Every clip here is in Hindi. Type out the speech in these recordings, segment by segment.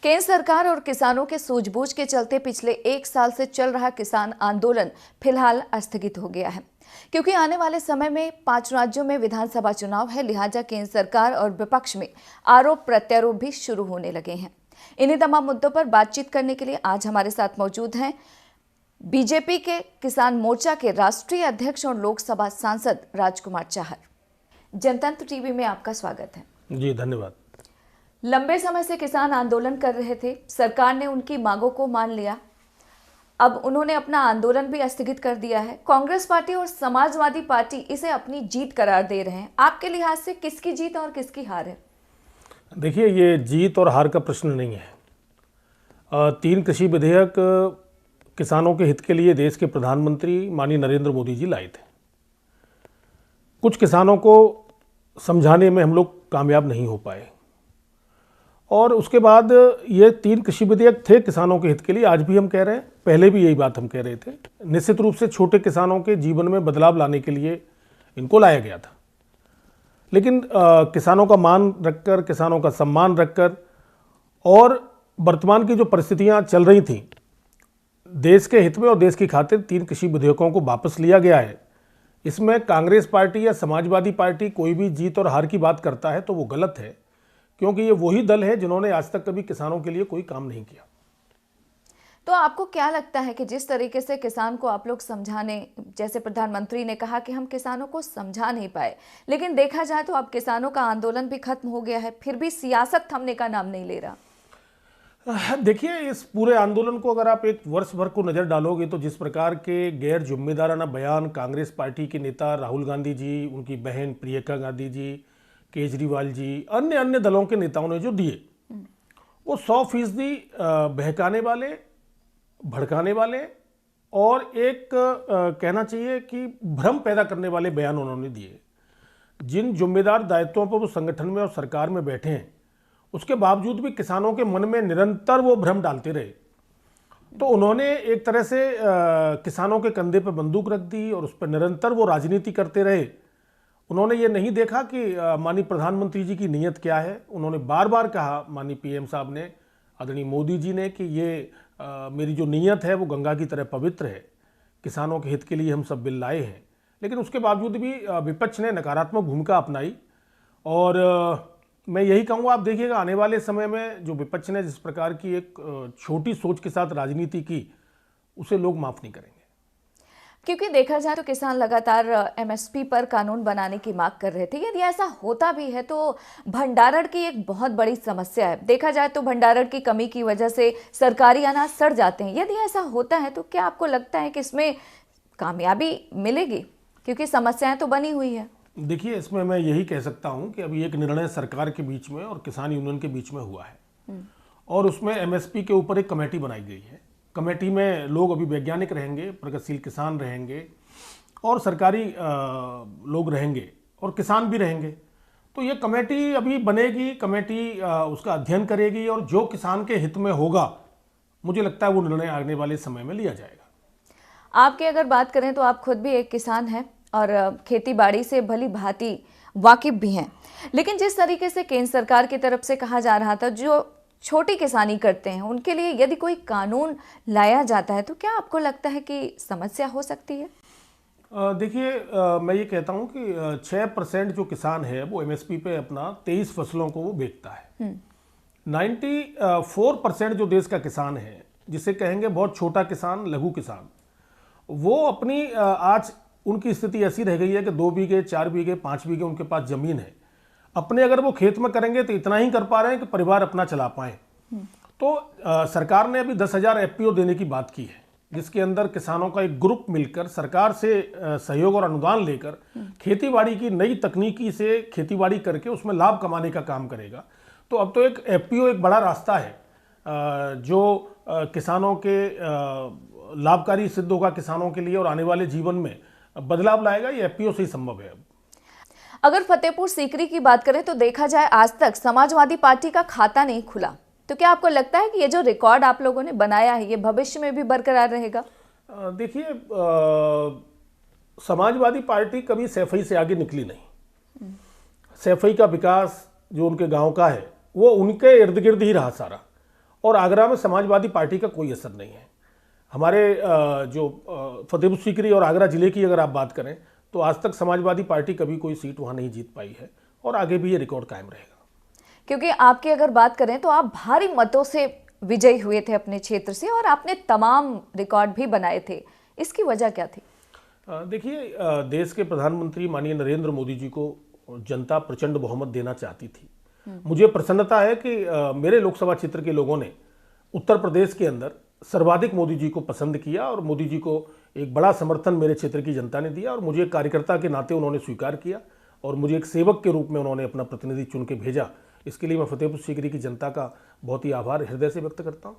केंद्र सरकार और किसानों के सूझबूझ के चलते पिछले 1 साल से चल रहा किसान आंदोलन फिलहाल स्थगित हो गया है, क्योंकि आने वाले समय में 5 राज्यों में विधानसभा चुनाव है। लिहाजा केंद्र सरकार और विपक्ष में आरोप प्रत्यारोप भी शुरू होने लगे हैं। इन्हीं तमाम मुद्दों पर बातचीत करने के लिए आज हमारे साथ मौजूद हैं बीजेपी के किसान मोर्चा के राष्ट्रीय अध्यक्ष और लोकसभा सांसद राजकुमार चाहर। जनतंत्र टीवी में आपका स्वागत है। जी धन्यवाद। लंबे समय से किसान आंदोलन कर रहे थे, सरकार ने उनकी मांगों को मान लिया। अब उन्होंने अपना आंदोलन भी स्थगित कर दिया है। कांग्रेस पार्टी और समाजवादी पार्टी इसे अपनी जीत करार दे रहे हैं। आपके लिहाज से किसकी जीत और किसकी हार है? देखिए, ये जीत और हार का प्रश्न नहीं है। 3 कृषि विधेयक किसानों के हित के लिए देश के प्रधानमंत्री माननीय नरेंद्र मोदी जी लाए थे। कुछ किसानों को समझाने में हम लोग कामयाब नहीं हो पाए और उसके बाद ये 3 कृषि विधेयक थे किसानों के हित के लिए। आज भी हम कह रहे हैं, पहले भी यही बात हम कह रहे थे। निश्चित रूप से छोटे किसानों के जीवन में बदलाव लाने के लिए इनको लाया गया था, लेकिन किसानों का मान रखकर, किसानों का सम्मान रखकर और वर्तमान की जो परिस्थितियां चल रही थीं, देश के हित में और देश की खातिर 3 कृषि विधेयकों को वापस लिया गया है। इसमें कांग्रेस पार्टी या समाजवादी पार्टी कोई भी जीत और हार की बात करता है तो वो गलत है, क्योंकि ये वही दल है जिन्होंने आज तक कभी किसानों के लिए कोई काम नहीं किया। तो आपको क्या लगता है कि जिस तरीके से किसान को आप लोग समझाने, जैसे प्रधानमंत्री ने कहा कि हम किसानों को समझा नहीं पाए, लेकिन देखा जाए तो अब किसानों का आंदोलन भी खत्म हो गया है, फिर भी सियासत थमने का नाम नहीं ले रहा। देखिए, इस पूरे आंदोलन को अगर आप एक वर्ष भर को नज़र डालोगे तो जिस प्रकार के गैर जिम्मेदाराना बयान कांग्रेस पार्टी के नेता राहुल गांधी जी, उनकी बहन प्रियंका गांधी जी, केजरीवाल जी, अन्य अन्य दलों के नेताओं ने जो दिए, वो 100% बहकाने वाले, भड़काने वाले और एक कहना चाहिए कि भ्रम पैदा करने वाले बयान उन्होंने दिए। जिन जिम्मेदार दायित्वों पर वो संगठन में और सरकार में बैठे हैं, उसके बावजूद भी किसानों के मन में निरंतर वो भ्रम डालते रहे। तो उन्होंने एक तरह से किसानों के कंधे पर बंदूक रख दी और उस पर निरंतर वो राजनीति करते रहे। उन्होंने ये नहीं देखा कि माननीय प्रधानमंत्री जी की नीयत क्या है। उन्होंने बार बार कहा, माननीय पीएम साहब ने, आदरणीय मोदी जी ने, कि ये मेरी जो नीयत है वो गंगा की तरह पवित्र है, किसानों के हित के लिए हम सब बिल लाए हैं। लेकिन उसके बावजूद भी विपक्ष ने नकारात्मक भूमिका अपनाई और मैं यही कहूँगा, आप देखिएगा आने वाले समय में जो विपक्ष ने जिस प्रकार की एक छोटी सोच के साथ राजनीति की, उसे लोग माफ़ नहीं करेंगे। क्योंकि देखा जाए तो किसान लगातार एमएसपी पर कानून बनाने की मांग कर रहे थे। यदि ऐसा होता भी है तो भंडारण की एक बहुत बड़ी समस्या है। देखा जाए तो भंडारण की कमी की वजह से सरकारी अनाज सड़ जाते हैं। यदि ऐसा होता है तो क्या आपको लगता है कि इसमें कामयाबी मिलेगी? क्योंकि समस्याएं तो बनी हुई है। देखिए, इसमें मैं यही कह सकता हूं कि अभी एक निर्णय सरकार के बीच में और किसान यूनियन के बीच में हुआ है और उसमें एमएसपी के ऊपर एक कमेटी बनाई गई है। कमेटी में लोग अभी वैज्ञानिक रहेंगे, प्रगतिशील किसान रहेंगे और सरकारी लोग रहेंगे और किसान भी रहेंगे। तो ये कमेटी अभी बनेगी, कमेटी उसका अध्ययन करेगी और जो किसान के हित में होगा, मुझे लगता है वो निर्णय आने वाले समय में लिया जाएगा। आपकी अगर बात करें तो आप खुद भी एक किसान हैं और खेती बाड़ी से भली भांति वाकिफ भी हैं, लेकिन जिस तरीके से केंद्र सरकार की तरफ से कहा जा रहा था, जो छोटी किसानी करते हैं उनके लिए यदि कोई कानून लाया जाता है तो क्या आपको लगता है कि समस्या हो सकती है? देखिए, मैं ये कहता हूँ कि 6% जो किसान है वो एमएसपी पे अपना 23 फसलों को वो बेचता है। 94% जो देश का किसान है, जिसे कहेंगे बहुत छोटा किसान, लघु किसान, वो अपनी आज उनकी स्थिति ऐसी रह गई है कि 2 बीघे, 4 बीघे, 5 बीघे उनके पास जमीन है। अपने अगर वो खेत में करेंगे तो इतना ही कर पा रहे हैं कि परिवार अपना चला पाए। तो सरकार ने अभी 10,000 एफपीओ देने की बात की है, जिसके अंदर किसानों का एक ग्रुप मिलकर सरकार से सहयोग और अनुदान लेकर खेतीबाड़ी की नई तकनीकी से खेतीबाड़ी करके उसमें लाभ कमाने का काम करेगा। तो अब तो एक एफपीओ एक बड़ा रास्ता है जो किसानों के लाभकारी सिद्ध होगा किसानों के लिए और आने वाले जीवन में बदलाव लाएगा। ये एफपीओ से ही संभव है। अगर फतेहपुर सीकरी की बात करें तो देखा जाए आज तक समाजवादी पार्टी का खाता नहीं खुला, तो क्या आपको लगता है कि ये जो रिकॉर्ड आप लोगों ने बनाया है ये भविष्य में भी बरकरार रहेगा? देखिए, समाजवादी पार्टी कभी सैफई से आगे निकली नहीं। सैफई का विकास जो उनके गांव का है वो उनके इर्द गिर्द ही रहा सारा, और आगरा में समाजवादी पार्टी का कोई असर नहीं है। हमारे जो फतेहपुर सीकरी और आगरा जिले की अगर आप बात करें तो आज तक समाजवादी पार्टी कभी कोई सीट वहाँ नहीं जीत पाई है और आगे भी ये रिकॉर्ड कायम रहेगा। क्योंकि आपकी अगर बात करें तो आप भारी मतों से विजयी हुए थे अपने क्षेत्र से और आपने तमाम रिकॉर्ड भी बनाए थे, इसकी वजह क्या थी? देखिए, देश के प्रधानमंत्री माननीय नरेंद्र मोदी जी को जनता प्रचंड बहुमत देना चाहती थी। मुझे प्रसन्नता है कि मेरे लोकसभा क्षेत्र के लोगों ने उत्तर प्रदेश के अंदर सर्वाधिक मोदी जी को पसंद किया और मोदी जी को एक बड़ा समर्थन मेरे क्षेत्र की जनता ने दिया और मुझे एक कार्यकर्ता के नाते उन्होंने स्वीकार किया और मुझे एक सेवक के रूप में उन्होंने अपना प्रतिनिधि चुन के भेजा। इसके लिए मैं फतेहपुर सीकरी की जनता का बहुत ही आभार हृदय से व्यक्त करता हूँ।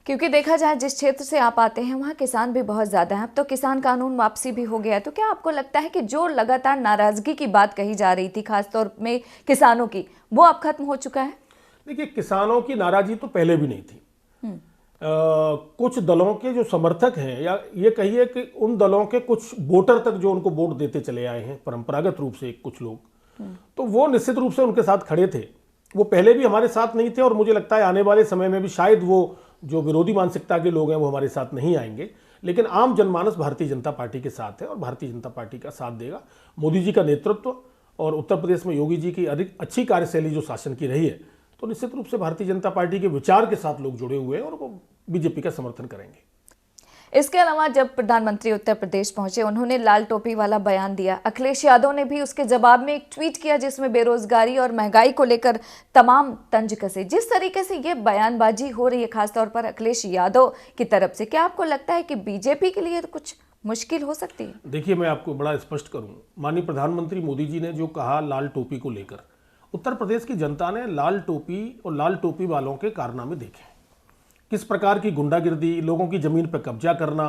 क्योंकि देखा जाए जिस क्षेत्र से आप आते हैं वहाँ किसान भी बहुत ज़्यादा हैं। अब तो किसान कानून वापसी भी हो गया है, तो क्या आपको लगता है कि जो लगातार नाराज़गी की बात कही जा रही थी खासतौर में किसानों की, वो अब खत्म हो चुका है? देखिए, किसानों की नाराज़गी तो पहले भी नहीं थी। कुछ दलों के जो समर्थक हैं या ये कहिए कि उन दलों के कुछ वोटर तक जो उनको वोट देते चले आए हैं परंपरागत रूप से कुछ लोग, तो वो निश्चित रूप से उनके साथ खड़े थे। वो पहले भी हमारे साथ नहीं थे और मुझे लगता है आने वाले समय में भी शायद वो जो विरोधी मानसिकता के लोग हैं वो हमारे साथ नहीं आएंगे, लेकिन आम जनमानस भारतीय जनता पार्टी के साथ है और भारतीय जनता पार्टी का साथ देगा। मोदी जी का नेतृत्व और उत्तर प्रदेश में योगी जी की अधिक अच्छी कार्यशैली जो शासन की रही है, तो निश्चित रूप से भारतीय जनता पार्टी के विचार के साथ लोग जुड़े हुए हैं और वो बीजेपी का समर्थन करेंगे। इसके अलावा जब प्रधानमंत्री उत्तर प्रदेश पहुंचे, उन्होंने लाल टोपी वाला बयान दिया। अखिलेश यादव ने भी उसके जवाब में एक ट्वीट किया जिसमें बेरोजगारी और महंगाई को लेकर तमाम तंज कसे। जिस तरीके से ये बयानबाजी हो रही है खासतौर पर अखिलेश यादव की तरफ से, क्या आपको लगता है कि बीजेपी के लिए कुछ मुश्किल हो सकती है? देखिए, मैं आपको बड़ा स्पष्ट करूं, माननीय प्रधानमंत्री मोदी जी ने जो कहा लाल टोपी को लेकर, उत्तर प्रदेश की जनता ने लाल टोपी और लाल टोपी वालों के कारनामे देखे। किस प्रकार की गुंडागिर्दी, लोगों की जमीन पर कब्जा करना,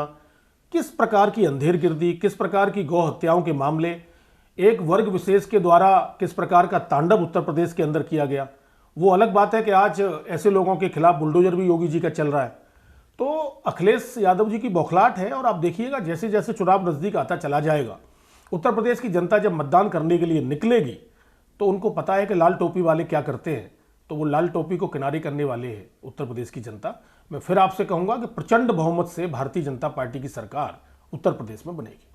किस प्रकार की अंधेरगिर्दी, किस प्रकार की गौ हत्याओं के मामले, एक वर्ग विशेष के द्वारा किस प्रकार का तांडव उत्तर प्रदेश के अंदर किया गया। वो अलग बात है कि आज ऐसे लोगों के खिलाफ बुलडोजर भी योगी जी का चल रहा है। तो अखिलेश यादव जी की बौखलाहट है और आप देखिएगा जैसे जैसे चुनाव नजदीक आता चला जाएगा, उत्तर प्रदेश की जनता जब मतदान करने के लिए निकलेगी तो उनको पता है कि लाल टोपी वाले क्या करते हैं, तो वो लाल टोपी को किनारे करने वाले हैं उत्तर प्रदेश की जनता। मैं फिर आपसे कहूंगा कि प्रचंड बहुमत से भारतीय जनता पार्टी की सरकार उत्तर प्रदेश में बनेगी।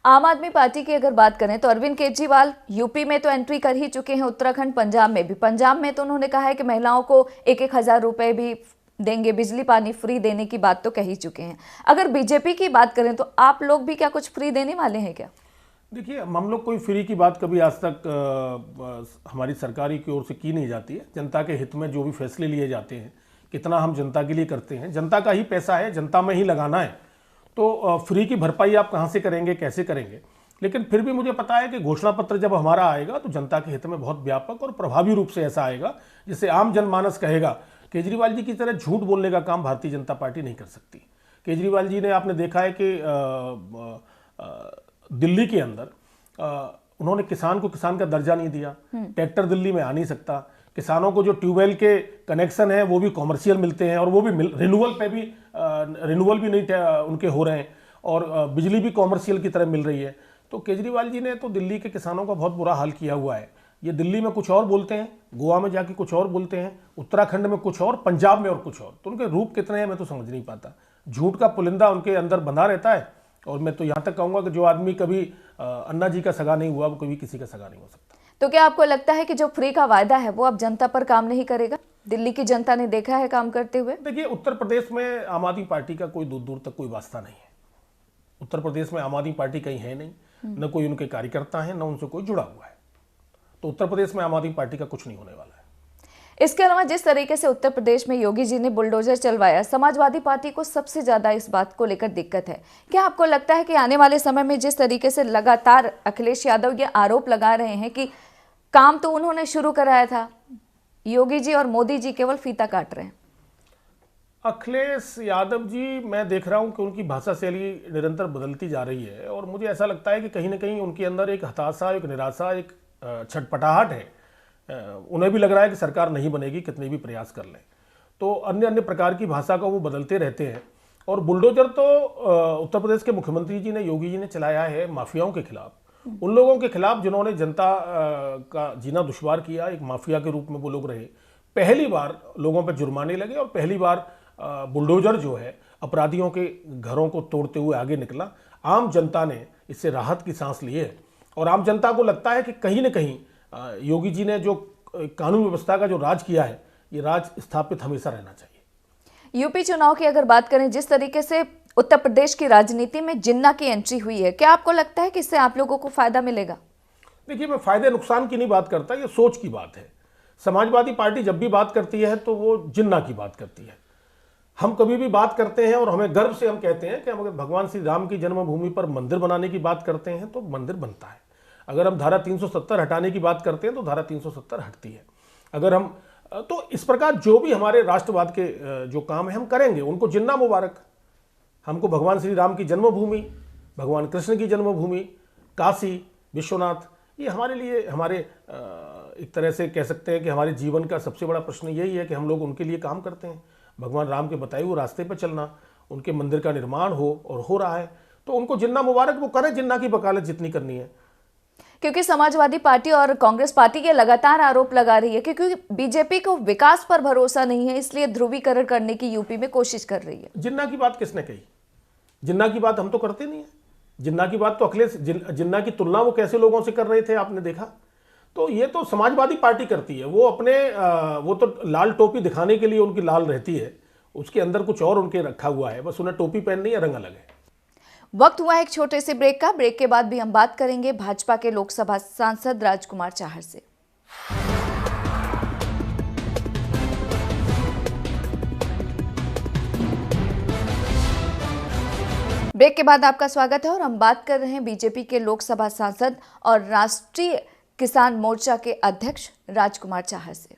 आम आदमी पार्टी की अगर बात करें तो अरविंद केजरीवाल यूपी में तो एंट्री कर ही चुके हैं, उत्तराखंड, पंजाब में भी। पंजाब में तो उन्होंने कहा है कि महिलाओं को 1-1 हज़ार रुपए भी देंगे, बिजली पानी फ्री देने की बात तो कह ही चुके हैं। अगर बीजेपी की बात करें तो आप लोग भी क्या कुछ फ्री देने वाले हैं क्या? देखिए, हम लोग कोई फ्री की बात कभी आज तक हमारी सरकारी की ओर से की नहीं जाती है। जनता के हित में जो भी फैसले लिए जाते हैं, कितना हम जनता के लिए करते हैं, जनता का ही पैसा है, जनता में ही लगाना है, तो फ्री की भरपाई आप कहाँ से करेंगे, कैसे करेंगे। लेकिन फिर भी मुझे पता है कि घोषणा पत्र जब हमारा आएगा तो जनता के हित में बहुत व्यापक और प्रभावी रूप से ऐसा आएगा जिससे आम जनमानस कहेगा केजरीवाल जी की तरह झूठ बोलने का काम भारतीय जनता पार्टी नहीं कर सकती। केजरीवाल जी ने, आपने देखा है कि दिल्ली के अंदर उन्होंने किसान को किसान का दर्जा नहीं दिया, ट्रैक्टर दिल्ली में आ नहीं सकता, किसानों को जो ट्यूबवेल के कनेक्शन है वो भी कॉमर्शियल मिलते हैं और वो भी रिन्यूअल भी नहीं उनके हो रहे हैं और बिजली भी कॉमर्शियल की तरह मिल रही है। तो केजरीवाल जी ने तो दिल्ली के किसानों का बहुत बुरा हाल किया हुआ है। ये दिल्ली में कुछ और बोलते हैं, गोवा में जाके कुछ और बोलते हैं, उत्तराखंड में कुछ और, पंजाब में और कुछ और। तो उनके रूप कितने हैं मैं तो समझ नहीं पाता। झूठ का पुलिंदा उनके अंदर बंधा रहता है और मैं तो यहाँ तक कहूँगा कि जो आदमी कभी अन्ना जी का सगा नहीं हुआ वो कभी किसी का सगा नहीं हो सकता। तो क्या आपको लगता है कि जो फ्री का वायदा है वो अब जनता पर काम नहीं करेगा? दिल्ली की जनता ने देखा है काम करते हुए। देखिए, उत्तर प्रदेश में आम आदमी पार्टी का कोई दूर दूर तक कोई वास्ता नहीं है। उत्तर प्रदेश में आम आदमी पार्टी कहीं है नहीं, न कोई उनके कार्यकर्ता है, न उनसे कोई जुड़ा हुआ है। तो उत्तर प्रदेश में आम आदमी पार्टी का कुछ नहीं होने वाला है। इसके अलावा जिस तरीके से उत्तर प्रदेश में योगी जी ने बुलडोजर चलवाया, समाजवादी पार्टी को सबसे ज्यादा इस बात को लेकर दिक्कत है। क्या आपको लगता है कि आने वाले समय में जिस तरीके से लगातार अखिलेश यादव ये आरोप लगा रहे हैं कि काम तो उन्होंने शुरू कराया था, योगी जी और मोदी जी केवल फीता काट रहे हैं? अखिलेश यादव जी, मैं देख रहा हूं कि उनकी भाषा शैली निरंतर बदलती जा रही है और मुझे ऐसा लगता है कि कहीं ना कहीं उनके अंदर एक हताशा, एक निराशा, एक छटपटाहट है। उन्हें भी लग रहा है कि सरकार नहीं बनेगी कितने भी प्रयास कर लें। तो अन्य अन्य प्रकार की भाषा को वो बदलते रहते हैं। और बुलडोजर तो उत्तर प्रदेश के मुख्यमंत्री जी ने, योगी जी ने चलाया है माफियाओं के खिलाफ, उन लोगों के खिलाफ जिन्होंने जनता का जीना दुश्वार किया, एक माफिया के रूप में वो लोग रहे। पहली बार लोगों पर जुर्माने लगे और पहली बार बुलडोजर जो है अपराधियों के घरों को तोड़ते हुए आगे निकला। आम जनता ने इससे राहत की सांस ली है और आम जनता को लगता है कि कहीं न कहीं योगी जी ने जो कानून व्यवस्था का जो राज किया है, ये राज स्थापित हमेशा रहना चाहिए। यूपी चुनाव की अगर बात करें, जिस तरीके से उत्तर प्रदेश की राजनीति में जिन्ना की एंट्री हुई है, क्या आपको लगता है कि इससे आप लोगों को फायदा मिलेगा? देखिए, मैं फायदे नुकसान की नहीं बात करता, ये सोच की बात है। समाजवादी पार्टी जब भी बात करती है तो वो जिन्ना की बात करती है। हम कभी भी बात करते हैं और हमें गर्व से हम कहते हैं कि हम अगर भगवान श्री राम की जन्मभूमि पर मंदिर बनाने की बात करते हैं तो मंदिर बनता है। अगर हम धारा 370 हटाने की बात करते हैं तो धारा 370 हटती है। अगर हम तो इस प्रकार जो भी हमारे राष्ट्रवाद के जो काम है हम करेंगे, उनको जिन्ना मुबारक। हमको भगवान श्री राम की जन्मभूमि, भगवान कृष्ण की जन्मभूमि, काशी विश्वनाथ, ये हमारे लिए हमारे एक तरह से कह सकते हैं कि हमारे जीवन का सबसे बड़ा प्रश्न यही है कि हम लोग उनके लिए काम करते हैं। भगवान राम के बताए हुए रास्ते पर चलना, उनके मंदिर का निर्माण हो और हो रहा है तो उनको जिन्ना मुबारक, वो करें जिन्ना की वकालत जितनी करनी है। क्योंकि समाजवादी पार्टी और कांग्रेस पार्टी ये लगातार आरोप लगा रही है कि क्योंकि बीजेपी को विकास पर भरोसा नहीं है, इसलिए ध्रुवीकरण करने की यूपी में कोशिश कर रही है। जिन्ना की बात किसने कही? जिन्ना की बात हम तो करते नहीं है। जिन्ना की बात तो अखिलेश जिन्ना की तुलना वो कैसे लोगों से कर रहे थे आपने देखा? तो ये तो समाजवादी पार्टी करती है। वो अपने वो तो लाल टोपी दिखाने के लिए उनकी लाल रहती है, उसके अंदर कुछ और उनके रखा हुआ है, बस उन्हें टोपी पहननी है, रंग अलग है। वक्त हुआ एक छोटे से ब्रेक का। ब्रेक के बाद भी हम बात करेंगे भाजपा के लोकसभा सांसद राजकुमार चाहर से। ब्रेक के बाद आपका स्वागत है और हम बात कर रहे हैं बीजेपी के लोकसभा सांसद और राष्ट्रीय किसान मोर्चा के अध्यक्ष राजकुमार चाहर से।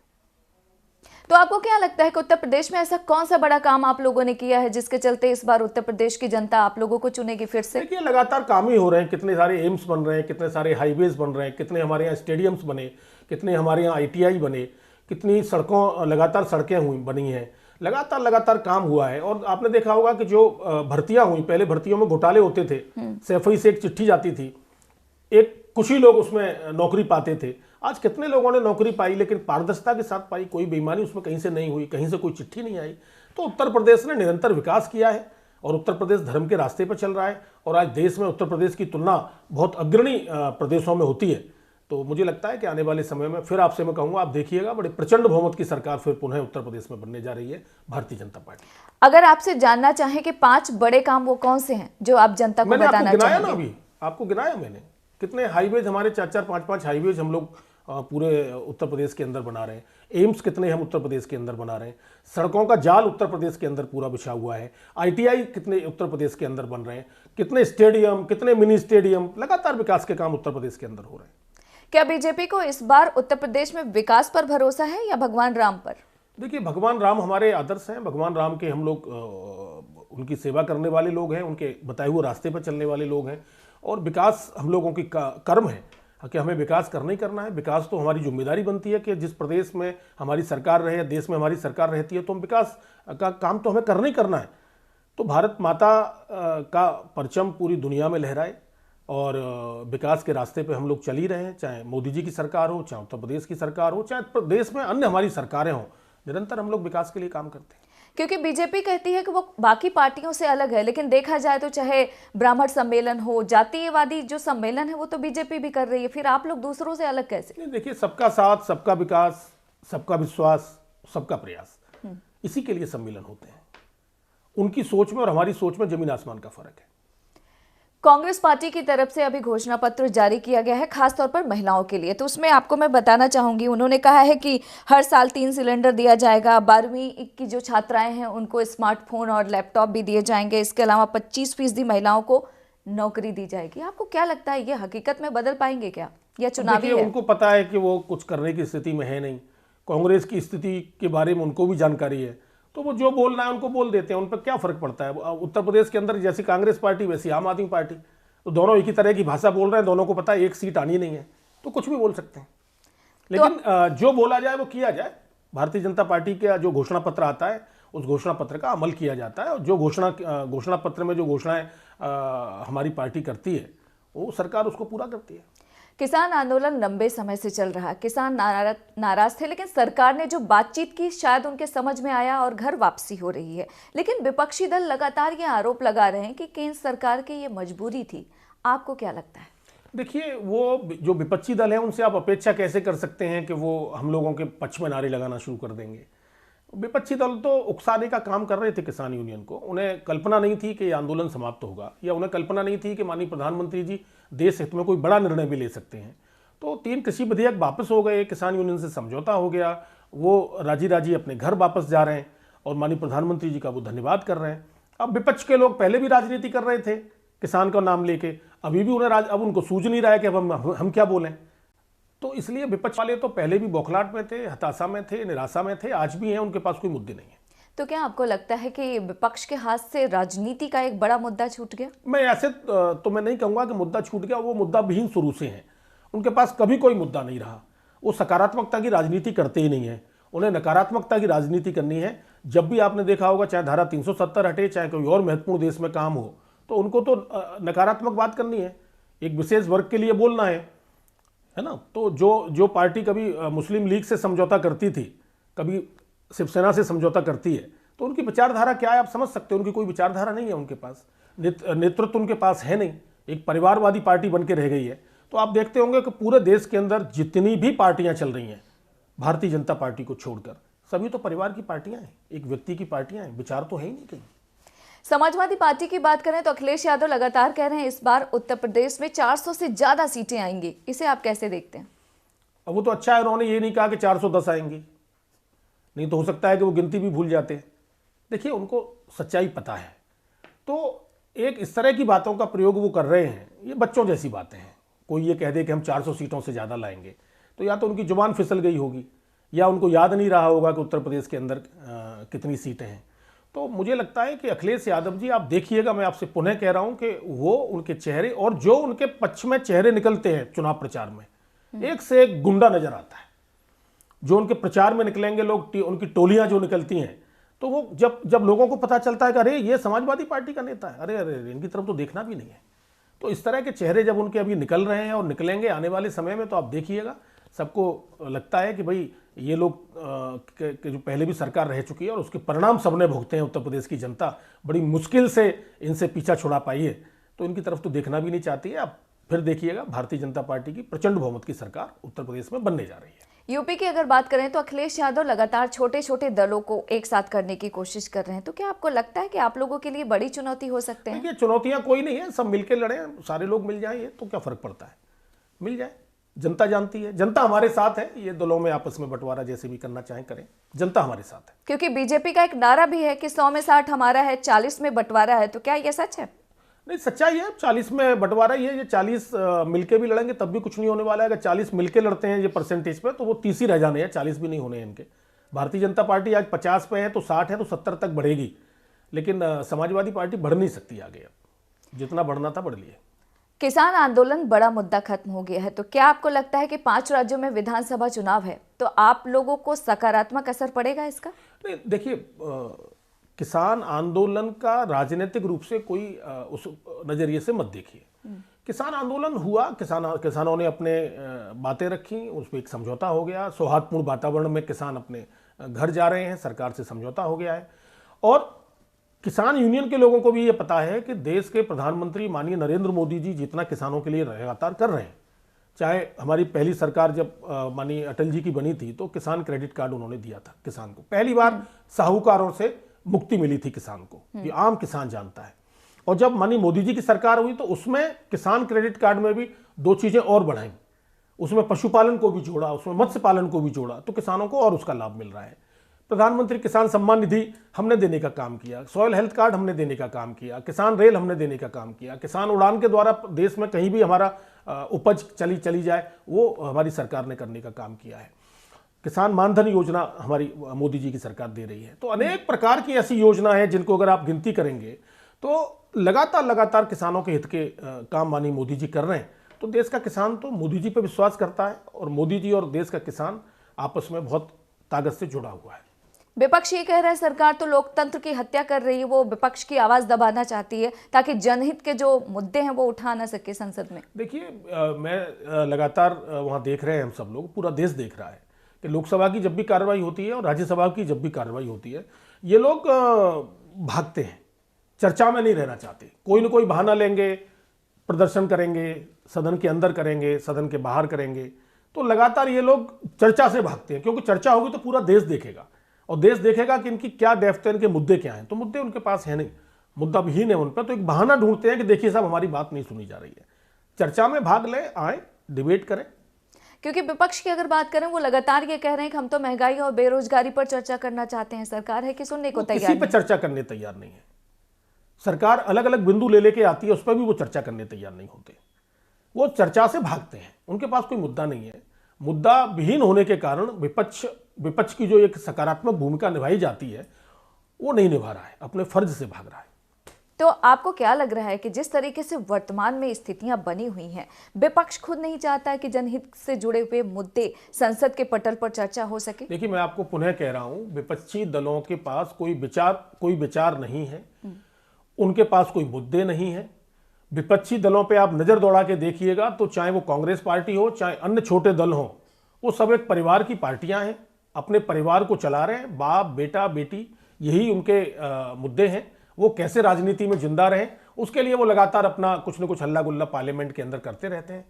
तो आपको क्या लगता है कि उत्तर प्रदेश में ऐसा कौन सा बड़ा काम आप लोगों ने किया है जिसके चलते इस बार उत्तर प्रदेश की जनता आप लोगों को चुनेगी फिर से? देखिए, लगातार काम ही हो रहे हैं। कितने सारे एम्स बन रहे हैं, कितने सारे हाईवेज बन रहे हैं, कितने हमारे यहाँ स्टेडियम्स बने, कितने हमारे यहाँ ITI बने, कितनी सड़कों लगातार सड़कें हुई बनी हैं, लगातार काम हुआ है। और आपने देखा होगा कि जो भर्तियां हुई, पहले भर्तियों में घोटाले होते थे, सैफई से एक चिट्ठी जाती थी, एक कुछ ही लोग उसमें नौकरी पाते थे। आज कितने लोगों ने नौकरी पाई, लेकिन पारदर्शिता के साथ पाई, कोई बेईमानी उसमें कहीं से नहीं हुई, कहीं से कोई चिट्ठी नहीं आई। तो उत्तर प्रदेश ने निरंतर विकास किया है और उत्तर प्रदेश धर्म के रास्ते पर चल रहा है और आज देश में उत्तर प्रदेश की तुलना बहुत अग्रणी प्रदेशों में होती है। तो मुझे लगता है कि आने वाले समय में फिर आपसे मैं कहूँगा, आप देखिएगा, बड़े प्रचंड बहुमत की सरकार फिर पुनः उत्तर प्रदेश में बनने जा रही है भारतीय जनता पार्टी। अगर आपसे जानना चाहें कि 5 बड़े काम वो कौन से हैं जो आप जनता को बताना चाहेंगे? अभी आपको गिनाया मैंने, कितने हाईवेज हमारे 4-4, 5-5 हाईवेज हम लोग पूरे उत्तर प्रदेश के अंदर बना रहे हैं। एम्स कितने हम उत्तर प्रदेश के अंदर बना रहे हैं। सड़कों का जाल उत्तर प्रदेश के अंदर पूरा बिछा हुआ है। ITI कितने उत्तर प्रदेश के अंदर बन रहे हैं, कितने स्टेडियम, कितने मिनी स्टेडियम, लगातार विकास के काम उत्तर प्रदेश के अंदर हो रहे हैं। क्या बीजेपी को इस बार उत्तर प्रदेश में विकास पर भरोसा है या भगवान राम पर? देखिए, भगवान राम हमारे आदर्श हैं। भगवान राम के हम लोग उनकी सेवा करने वाले लोग हैं, उनके बताए हुए रास्ते पर चलने वाले लोग हैं और विकास हम लोगों की कर्म है कि हमें विकास करना ही करना है। विकास तो हमारी जिम्मेदारी बनती है कि जिस प्रदेश में हमारी सरकार रहे या देश में हमारी सरकार रहती है तो हम विकास का काम तो हमें करना ही करना है। तो भारत माता का परचम पूरी दुनिया में लहराए और विकास के रास्ते पे हम लोग चल ही रहे हैं, चाहे मोदी जी की सरकार हो, चाहे उत्तर प्रदेश की सरकार हो, चाहे प्रदेश में अन्य हमारी सरकारें हों, निरंतर हम लोग विकास के लिए काम करते हैं। क्योंकि बीजेपी कहती है कि वो बाकी पार्टियों से अलग है, लेकिन देखा जाए तो चाहे ब्राह्मण सम्मेलन हो, जातीयवादी जो सम्मेलन है वो तो बीजेपी भी कर रही है, फिर आप लोग दूसरों से अलग कैसे? नहीं, देखिए, सबका साथ, सबका विकास, सबका विश्वास, सबका प्रयास, इसी के लिए सम्मेलन होते हैं। उनकी सोच में और हमारी सोच में जमीन आसमान का फर्क है। कांग्रेस पार्टी की तरफ से अभी घोषणा पत्र जारी किया गया है, खासतौर पर महिलाओं के लिए। तो उसमें आपको मैं बताना चाहूंगी, उन्होंने कहा है कि हर साल 3 सिलेंडर दिया जाएगा। 12वीं की जो छात्राएं हैं उनको स्मार्टफोन और लैपटॉप भी दिए जाएंगे। इसके अलावा 25% महिलाओं को नौकरी दी जाएगी। आपको क्या लगता है, ये हकीकत में बदल पाएंगे क्या या चुनावी है? उनको पता है कि वो कुछ करने की स्थिति में है नहीं। कांग्रेस की स्थिति के बारे में उनको भी जानकारी है, तो वो जो बोलना है उनको बोल देते हैं। उन पर क्या फर्क पड़ता है? उत्तर प्रदेश के अंदर जैसी कांग्रेस पार्टी वैसी आम आदमी पार्टी, तो दोनों एक ही तरह की भाषा बोल रहे हैं, दोनों को पता है एक सीट आनी नहीं है, तो कुछ भी बोल सकते हैं। लेकिन जो बोला जाए वो किया जाए। भारतीय जनता पार्टी का जो घोषणा पत्र आता है उस घोषणा पत्र का अमल किया जाता है और जो घोषणा पत्र में जो घोषणाएं हमारी पार्टी करती है वो सरकार उसको पूरा करती है। किसान आंदोलन लंबे समय से चल रहा, किसान नाराज थे, लेकिन सरकार ने जो बातचीत की शायद उनके समझ में आया और घर वापसी हो रही है। लेकिन विपक्षी दल लगातार ये आरोप लगा रहे हैं कि केंद्र सरकार की ये मजबूरी थी। आपको क्या लगता है? देखिए, वो जो विपक्षी दल है उनसे आप अपेक्षा कैसे कर सकते हैं कि वो हम लोगों के पक्ष में नारे लगाना शुरू कर देंगे। विपक्षी दल तो उकसाने का काम कर रहे थे किसान यूनियन को। उन्हें कल्पना नहीं थी कि ये आंदोलन समाप्त होगा, या उन्हें कल्पना नहीं थी कि माननीय प्रधानमंत्री जी देश हित में कोई बड़ा निर्णय भी ले सकते हैं। तो 3 कृषि विधेयक वापस हो गए, किसान यूनियन से समझौता हो गया, वो राजी राजी अपने घर वापस जा रहे हैं और माननीय प्रधानमंत्री जी का वो धन्यवाद कर रहे हैं। अब विपक्ष के लोग पहले भी राजनीति कर रहे थे किसान का नाम लेके, अभी भी अब उनको सूझ नहीं रहा है कि अब हम क्या बोलें। तो इसलिए विपक्ष वाले तो पहले भी बौखलाहट में थे, हताशा में थे, निराशा में थे, आज भी हैं, उनके पास कोई मुद्दे नहीं है। तो क्या आपको लगता है कि विपक्ष के हाथ से राजनीति का एक बड़ा मुद्दा छूट गया? मैं ऐसे तो मैं नहीं कहूँगा कि मुद्दा छूट गया, वो मुद्दा विहीन शुरू से हैं। उनके पास कभी कोई मुद्दा नहीं रहा। वो सकारात्मकता की राजनीति करते ही नहीं है, उन्हें नकारात्मकता की राजनीति करनी है। जब भी आपने देखा होगा, चाहे धारा 370 हटे, चाहे कोई और महत्वपूर्ण देश में काम हो, तो उनको तो नकारात्मक बात करनी है, एक विशेष वर्ग के लिए बोलना है ना। तो जो पार्टी कभी मुस्लिम लीग से समझौता करती थी, कभी शिवसेना से समझौता करती है, तो उनकी विचारधारा क्या है आप समझ सकते हैं। उनकी कोई विचारधारा नहीं है, उनके पास नेतृत्व उनके पास है नहीं, एक परिवारवादी पार्टी बन के रह गई है। तो आप देखते होंगे कि पूरे देश के अंदर जितनी भी पार्टियां चल रही हैं, भारतीय जनता पार्टी को छोड़कर, सभी तो परिवार की पार्टियां हैं, एक व्यक्ति की पार्टियां हैं, विचार तो है ही नहीं कहीं। समाजवादी पार्टी की बात करें तो अखिलेश यादव लगातार कह रहे हैं इस बार उत्तर प्रदेश में 400 से ज्यादा सीटें आएंगी। इसे आप कैसे देखते हैं? अब वो तो अच्छा है, उन्होंने ये नहीं कहा कि 410 आएंगी, नहीं तो हो सकता है कि वो गिनती भी भूल जाते। देखिए, उनको सच्चाई पता है, तो एक इस तरह की बातों का प्रयोग वो कर रहे हैं, ये बच्चों जैसी बातें हैं। कोई ये कह दे कि हम 400 सीटों से ज़्यादा लाएंगे, तो या तो उनकी जुबान फिसल गई होगी, या उनको याद नहीं रहा होगा कि उत्तर प्रदेश के अंदर कितनी सीटें हैं। तो मुझे लगता है कि अखिलेश यादव जी, आप देखिएगा, मैं आपसे पुनः कह रहा हूं कि वो उनके चेहरे और जो उनके पक्ष में चेहरे निकलते हैं चुनाव प्रचार में, एक से एक गुंडा नजर आता है। जो उनके प्रचार में निकलेंगे लोग, उनकी टोलियां जो निकलती हैं, तो वो जब लोगों को पता चलता है कि अरे ये समाजवादी पार्टी का नेता है, अरे अरे इनकी तरफ तो देखना भी नहीं है। तो इस तरह के चेहरे जब उनके अभी निकल रहे हैं और निकलेंगे आने वाले समय में, तो आप देखिएगा, सबको लगता है कि भाई ये लोग जो पहले भी सरकार रह चुकी है और उसके परिणाम सबने भुगते हैं, उत्तर प्रदेश की जनता बड़ी मुश्किल से इनसे पीछा छुड़ा पाई है, तो इनकी तरफ तो देखना भी नहीं चाहती है। आप फिर देखिएगा, भारतीय जनता पार्टी की प्रचंड बहुमत की सरकार उत्तर प्रदेश में बनने जा रही है। यूपी की अगर बात करें तो अखिलेश यादव लगातार छोटे छोटे दलों को एक साथ करने की कोशिश कर रहे हैं, तो क्या आपको लगता है कि आप लोगों के लिए बड़ी चुनौती हो सकते हैं? देखिए, चुनौतियां कोई नहीं है, सब मिलकर लड़े, सारे लोग मिल जाएं, तो क्या फर्क पड़ता है, मिल जाए। जनता जानती है, जनता हमारे साथ है। ये दलों में आपस में बंटवारा जैसे भी करना चाहें करें, जनता हमारे साथ है। क्योंकि बीजेपी का एक नारा भी है कि 100 में 60 हमारा है, 40 में बंटवारा है, तो क्या ये सच है? नहीं, सच्चाई है, 40 में बंटवारा ही है। ये 40 मिलके भी लड़ेंगे तब भी कुछ नहीं होने वाला है। अगर 40 मिलके लड़ते हैं ये परसेंटेज पे, तो वो 30 ही रह जाने हैं, 40 भी नहीं होने हैं इनके। भारतीय जनता पार्टी आज 50 पे है, तो 60 है, तो 70 तक बढ़ेगी, लेकिन समाजवादी पार्टी बढ़ नहीं सकती आगे। अब जितना बढ़ना था बढ़ लिए। किसान आंदोलन बड़ा मुद्दा खत्म हो गया है, तो क्या आपको लगता है कि 5 राज्यों में विधानसभा चुनाव है, तो आप लोगों को सकारात्मक असर पड़ेगा इसका? नहीं, देखिए, किसान आंदोलन का राजनीतिक रूप से कोई उस नजरिए से मत देखिए। किसान आंदोलन हुआ, किसानों ने अपने बातें रखी, उस पर एक समझौता हो गया, सौहार्दपूर्ण वातावरण में किसान अपने घर जा रहे हैं, सरकार से समझौता हो गया है। और किसान यूनियन के लोगों को भी ये पता है कि देश के प्रधानमंत्री माननीय नरेंद्र मोदी जी जितना किसानों के लिए लगातार कर रहे हैं, चाहे हमारी पहली सरकार जब माननीय अटल जी की बनी थी, तो किसान क्रेडिट कार्ड उन्होंने दिया था किसान को, पहली बार साहूकारों से मुक्ति मिली थी किसान को, ये आम किसान जानता है। और जब माननीय मोदी जी की सरकार हुई, तो उसमें किसान क्रेडिट कार्ड में भी 2 चीजें और बढ़ाई, उसमें पशुपालन को भी जोड़ा, उसमें मत्स्य पालन को भी जोड़ा, तो किसानों को और उसका लाभ मिल रहा है। प्रधानमंत्री किसान सम्मान निधि हमने देने का काम किया, सॉइल हेल्थ कार्ड हमने देने का काम किया, किसान रेल हमने देने का काम किया, किसान उड़ान के द्वारा देश में कहीं भी हमारा उपज चली जाए, वो हमारी सरकार ने करने का काम किया है। किसान मानधन योजना हमारी मोदी जी की सरकार दे रही है। तो अनेक प्रकार की ऐसी योजना है जिनको अगर आप गिनती करेंगे, तो लगातार किसानों के हित के काम माननीय मोदी जी कर रहे हैं। तो देश का किसान तो मोदी जी पर विश्वास करता है, और मोदी जी और देश का किसान आपस में बहुत ताकत से जुड़ा हुआ है। विपक्ष ये कह रहा है सरकार तो लोकतंत्र की हत्या कर रही है, वो विपक्ष की आवाज दबाना चाहती है ताकि जनहित के जो मुद्दे हैं वो उठा ना सके संसद में। देखिए मैं लगातार वहाँ देख रहे हैं, हम सब लोग, पूरा देश देख रहा है कि लोकसभा की जब भी कार्रवाई होती है और राज्यसभा की जब भी कार्रवाई होती है, ये लोग भागते हैं, चर्चा में नहीं रहना चाहते, कोई ना कोई बहाना लेंगे, प्रदर्शन करेंगे, सदन के अंदर करेंगे, सदन के बाहर करेंगे। तो लगातार ये लोग चर्चा से भागते हैं, क्योंकि चर्चा होगी तो पूरा देश देखेगा और देश देखेगा कि इनकी क्या डेप्थ है, इनके मुद्दे क्या हैं। तो मुद्दे उनके पास है नहीं, मुद्दा विहीन है उन पर, तो एक बहाना ढूंढते हैं कि देखिए साहब हमारी बात नहीं सुनी जा रही है। चर्चा में भाग ले, आए, डिबेट करें। क्योंकि विपक्ष की अगर बात करें, वो लगातार ये कह रहे हैं कि हम तो महंगाई और बेरोजगारी पर चर्चा करना चाहते हैं, सरकार है कि सुनने को तैयार किसी पर चर्चा करने तैयार नहीं है। सरकार अलग अलग बिंदु ले लेके आती है, उस पर भी वो चर्चा करने तैयार नहीं होते, वो चर्चा से भागते हैं। उनके पास कोई मुद्दा नहीं है। मुद्दा विहीन होने के कारण विपक्ष की जो एक सकारात्मक भूमिका निभाई जाती है वो नहीं निभा रहा है, अपने फर्ज से भाग रहा है। तो आपको क्या लग रहा है कि जिस तरीके से वर्तमान में स्थितियां बनी हुई हैं, विपक्ष खुद नहीं चाहता है कि जनहित से जुड़े हुए मुद्दे संसद के पटल पर चर्चा हो सके? देखिए मैं आपको पुनः कह रहा हूं, विपक्षी दलों के पास कोई विचार नहीं है, उनके पास कोई मुद्दे नहीं है। विपक्षी दलों पे आप नजर दौड़ा के देखिएगा तो चाहे वो कांग्रेस पार्टी हो, चाहे अन्य छोटे दल हो, वो सब एक परिवार की पार्टियां हैं, अपने परिवार को चला रहे हैं, बाप बेटा बेटी, यही उनके मुद्दे हैं। वो कैसे राजनीति में जिंदा रहें, उसके लिए वो लगातार अपना कुछ न कुछ हल्ला गुल्ला पार्लियामेंट के अंदर करते रहते हैं।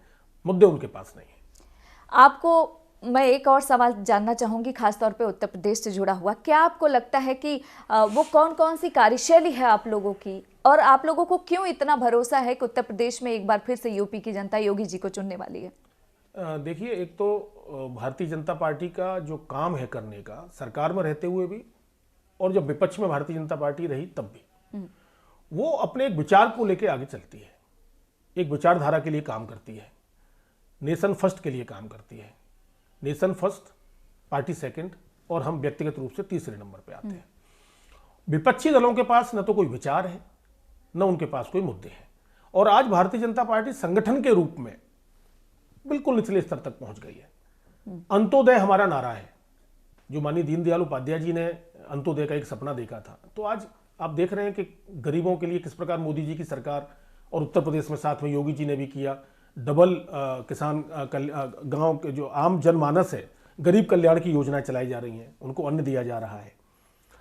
मुद्दे उनके पास नहीं है। आपको मैं एक और सवाल जानना चाहूंगी, खासतौर पे उत्तर प्रदेश से जुड़ा हुआ। क्या आपको लगता है कि वो कौन कौन सी कार्यशैली है आप लोगों की, और आप लोगों को क्यों इतना भरोसा है कि उत्तर प्रदेश में एक बार फिर से यूपी की जनता योगी जी को चुनने वाली है? देखिए, एक तो भारतीय जनता पार्टी का जो काम है करने का, सरकार में रहते हुए भी और जब विपक्ष में भारतीय जनता पार्टी रही तब भी, वो अपने एक विचार को लेकर आगे चलती है, एक विचारधारा के लिए काम करती है, नेशन फर्स्ट के लिए काम करती है। नेशन फर्स्ट, पार्टी सेकंड, और हम व्यक्तिगत रूप से तीसरे नंबर पे आते हैं। विपक्षी दलों के पास न तो कोई विचार है, न उनके पास कोई मुद्दे हैं। और आज भारतीय जनता पार्टी संगठन के रूप में बिल्कुल निचले स्तर तक पहुंच गई है। अंत्योदय हमारा नारा है, जो माननीय दीनदयाल उपाध्याय जी ने अंत्योदय का एक सपना देखा था। तो आज आप देख रहे हैं कि गरीबों के लिए किस प्रकार मोदी जी की सरकार, और उत्तर प्रदेश में साथ में योगी जी ने भी किया, डबल किसान गांव के जो आम जनमानस है, गरीब कल्याण की योजनाएं चलाई जा रही हैं, उनको अन्न दिया जा रहा है।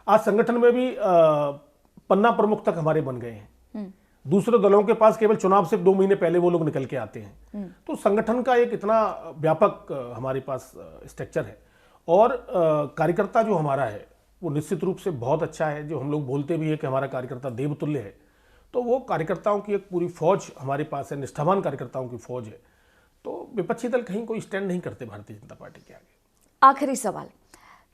आज संगठन में भी पन्ना प्रमुख तक हमारे बन गए हैं। दूसरे दलों के पास केवल चुनाव से 2 महीने पहले वो लोग निकल के आते हैं। तो संगठन का एक इतना व्यापक हमारे पास स्ट्रक्चर है, और कार्यकर्ता जो हमारा है वो निश्चित रूप से बहुत अच्छा है। जो हम लोग बोलते भी है कि हमारा कार्यकर्ता देवतुल्य है, तो वो कार्यकर्ताओं की एक पूरी फौज हमारे पास है, निष्ठावान कार्यकर्ताओं की फौज है। तो विपक्षी दल कहीं कोई स्टैंड नहीं करते भारतीय जनता पार्टी के आगे। आखिरी सवाल,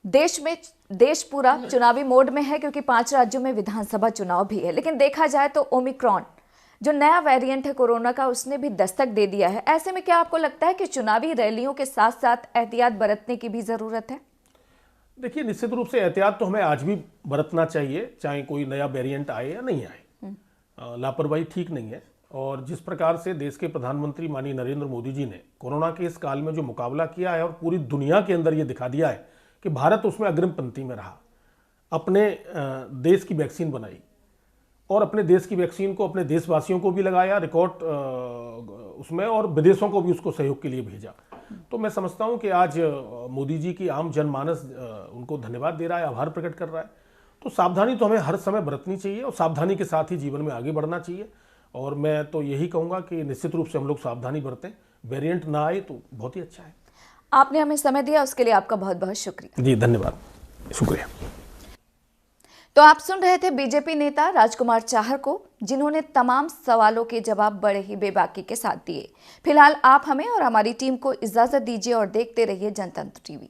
देश पूरा चुनावी मोड में है, क्योंकि 5 राज्यों में विधानसभा चुनाव भी है। लेकिन देखा जाए तो ओमिक्रॉन जो नया वेरिएंट है कोरोना का, उसने भी दस्तक दे दिया है। ऐसे में क्या आपको लगता है कि चुनावी रैलियों के साथ साथ एहतियात बरतने की भी जरूरत है? देखिए, निश्चित रूप से एहतियात तो हमें आज भी बरतना चाहिए, चाहे कोई नया वेरिएंट आए या नहीं आए। लापरवाही ठीक नहीं है। और जिस प्रकार से देश के प्रधानमंत्री माननीय नरेंद्र मोदी जी ने कोरोना के इस काल में जो मुकाबला किया है, और पूरी दुनिया के अंदर ये दिखा दिया है कि भारत उसमें अग्रिम पंक्ति में रहा, अपने देश की वैक्सीन बनाई, और अपने देश की वैक्सीन को अपने देशवासियों को भी लगाया रिकॉर्ड उसमें, और विदेशों को भी उसको सहयोग के लिए भेजा। तो मैं समझता हूं कि आज मोदी जी की आम जनमानस उनको धन्यवाद दे रहा है, आभार प्रकट कर रहा है। तो सावधानी तो हमें हर समय बरतनी चाहिए, और सावधानी के साथ ही जीवन में आगे बढ़ना चाहिए। और मैं तो यही कहूँगा कि निश्चित रूप से हम लोग सावधानी बरतें, वेरिएंट ना आए तो बहुत ही अच्छा है। आपने हमें समय दिया, उसके लिए आपका बहुत बहुत शुक्रिया। जी धन्यवाद, शुक्रिया। तो आप सुन रहे थे बीजेपी नेता राजकुमार चाहर को, जिन्होंने तमाम सवालों के जवाब बड़े ही बेबाकी के साथ दिए। फिलहाल आप हमें और हमारी टीम को इजाजत दीजिए और देखते रहिए जनतंत्र टीवी।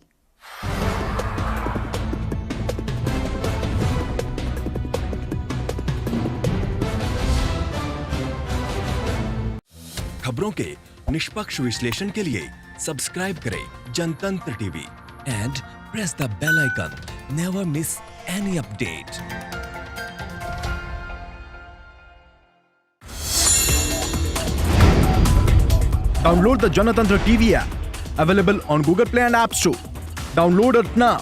खबरों के निष्पक्ष विश्लेषण के लिए सब्सक्राइब करें Janatantra TV and press the bell icon. Never miss any update. Download the Janatantra TV app, available on Google Play and App Store. Download it now.